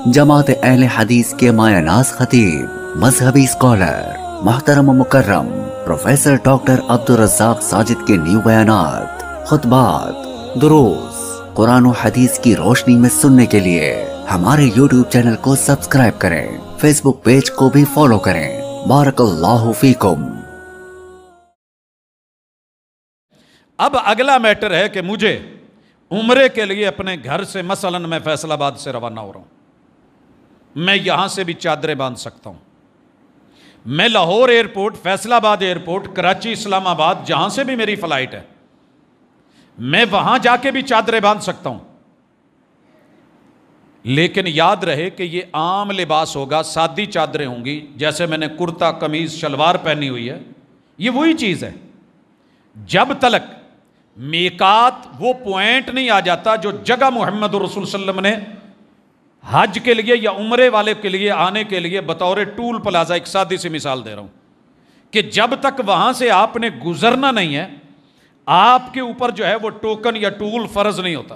جماعت اہل حدیث کے مایہ ناز خطیب، مذہبی اسکالر، محترم و مکرم پروفیسر ڈاکٹر عبدالرزاق ساجد کے نیو بیانات، خطبات، دروس قرآن و حدیث کی روشنی میں سننے کے لیے ہمارے یوٹیوب چینل کو سبسکرائب کریں، فیس بک پیج کو بھی فالو کریں۔ بارک اللہ فیکم۔ اب اگلا میٹر ہے کہ مجھے عمرے کے لیے اپنے گھر سے مثلاً میں فیصل آباد سے روانہ ہو رہا ہوں، میں یہاں سے بھی چادریں باندھ سکتا ہوں، میں لاہور ایئرپورٹ، فیصل آباد ایئرپورٹ، کراچی، اسلام آباد، جہاں سے بھی میری فلائٹ ہے، میں وہاں جا کے بھی چادریں باندھ سکتا ہوں، لیکن یاد رہے کہ یہ عام لباس ہوگا، سادی چادریں ہوں گی، جیسے میں نے کرتا قمیض شلوار پہنی ہوئی ہے، یہ وہی چیز ہے جب تلک میقات وہ پوائنٹ نہیں آ جاتا جو جگہ محمد رسول صلی اللہ علیہ وسلم نے حج کے لیے یا عمرے والے کے لیے آنے کے لیے بطور ٹول پلازا، ایک سادی سی مثال دے رہا ہوں کہ جب تک وہاں سے آپ نے گزرنا نہیں ہے، آپ کے اوپر جو ہے وہ ٹوکن یا ٹول فرض نہیں ہوتا،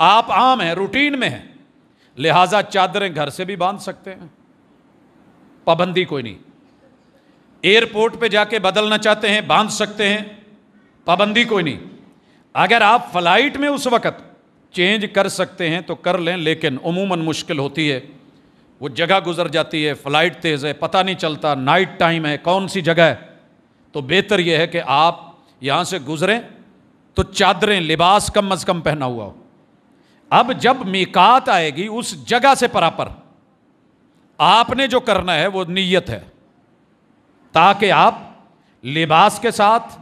آپ عام ہیں، روٹین میں ہیں، لہٰذا چادریں گھر سے بھی باندھ سکتے ہیں، پابندی کوئی نہیں۔ ایئرپورٹ پہ جا کے بدلنا چاہتے ہیں باندھ سکتے ہیں، پابندی کوئی نہیں۔ اگر آپ فلائٹ میں اس وقت چینج کر سکتے ہیں تو کر لیں، لیکن عموماً مشکل ہوتی ہے، وہ جگہ گزر جاتی ہے، فلائٹ تیز ہے، پتہ نہیں چلتا، نائٹ ٹائم ہے، کون سی جگہ ہے، تو بہتر یہ ہے کہ آپ یہاں سے گزریں تو چادریں، لباس کم از کم پہنا ہوا ہو۔ اب جب میقات آئے گی اس جگہ سے پراپر آپ نے جو کرنا ہے وہ نیت ہے، تاکہ آپ لباس کے ساتھ،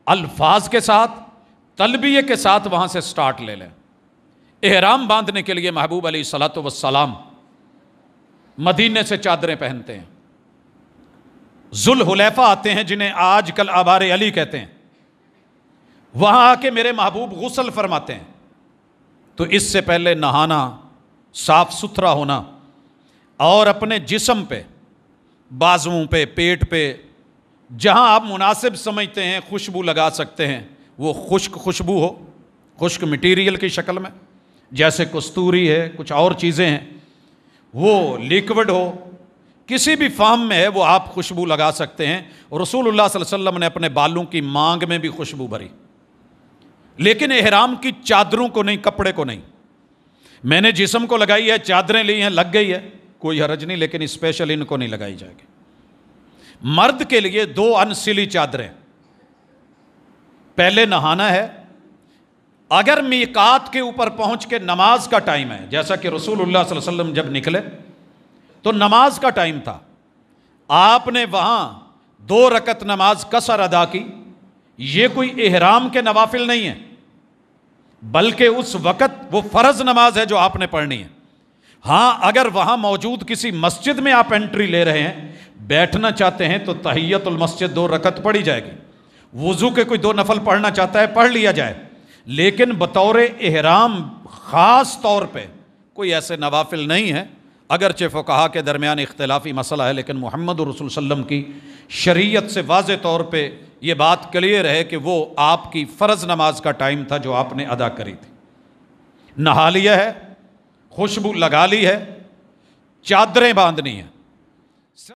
الفاظ کے ساتھ، تلبیہ کے ساتھ وہاں سے سٹارٹ لے لیں۔ احرام باندھنے کے لیے محبوب علیہ الصلوۃ والسلام مدینے سے چادریں پہنتے ہیں، ذوالحلیفہ آتے ہیں جنہیں آج کل آبار علی کہتے ہیں، وہاں آ کے میرے محبوب غسل فرماتے ہیں، تو اس سے پہلے نہانا، صاف ستھرا ہونا، اور اپنے جسم پہ، بازوؤں پہ، پیٹ پہ، جہاں آپ مناسب سمجھتے ہیں خوشبو لگا سکتے ہیں، وہ خشک خوشبو ہو، خشک مٹیریل کی شکل میں، جیسے کستوری ہے، کچھ اور چیزیں ہیں، وہ لیکوڈ ہو، کسی بھی فارم میں ہے وہ آپ خوشبو لگا سکتے ہیں۔ رسول اللہ صلی اللہ علیہ وسلم نے اپنے بالوں کی مانگ میں بھی خوشبو بھری، لیکن احرام کی چادروں کو نہیں، کپڑے کو نہیں۔ میں نے جسم کو لگائی ہے، چادریں لی ہیں، لگ گئی ہے، کوئی حرج نہیں، لیکن اسپیشل ان کو نہیں لگائی جائے گی۔ مرد کے لیے 2 انسلی چادریں، پہلے نہانا ہے، اگر میقات کے اوپر پہنچ کے نماز کا ٹائم ہے، جیسا کہ رسول اللہ صلی اللہ علیہ وسلم جب نکلے تو نماز کا ٹائم تھا، آپ نے وہاں 2 رکعت نماز قصر ادا کی، یہ کوئی احرام کے نوافل نہیں ہے، بلکہ اس وقت وہ فرض نماز ہے جو آپ نے پڑھنی ہے۔ ہاں اگر وہاں موجود کسی مسجد میں آپ انٹری لے رہے ہیں، بیٹھنا چاہتے ہیں تو تحیت المسجد 2 رکعت پڑھی جائے گی، وضو کے کوئی 2 نفل پڑھنا چاہتا ہے پڑھ لیا جائے، لیکن بطور احرام خاص طور پہ کوئی ایسے نوافل نہیں ہے، اگرچہ فقہا کے درمیان اختلافی مسئلہ ہے، لیکن محمد رسول صلی اللہ علیہ وسلم کی شریعت سے واضح طور پہ یہ بات کلیئر ہے کہ وہ آپ کی فرض نماز کا ٹائم تھا جو آپ نے ادا کری تھی۔ نہا لیا ہے، خوشبو لگا لی ہے، چادریں باندھنی ہیں،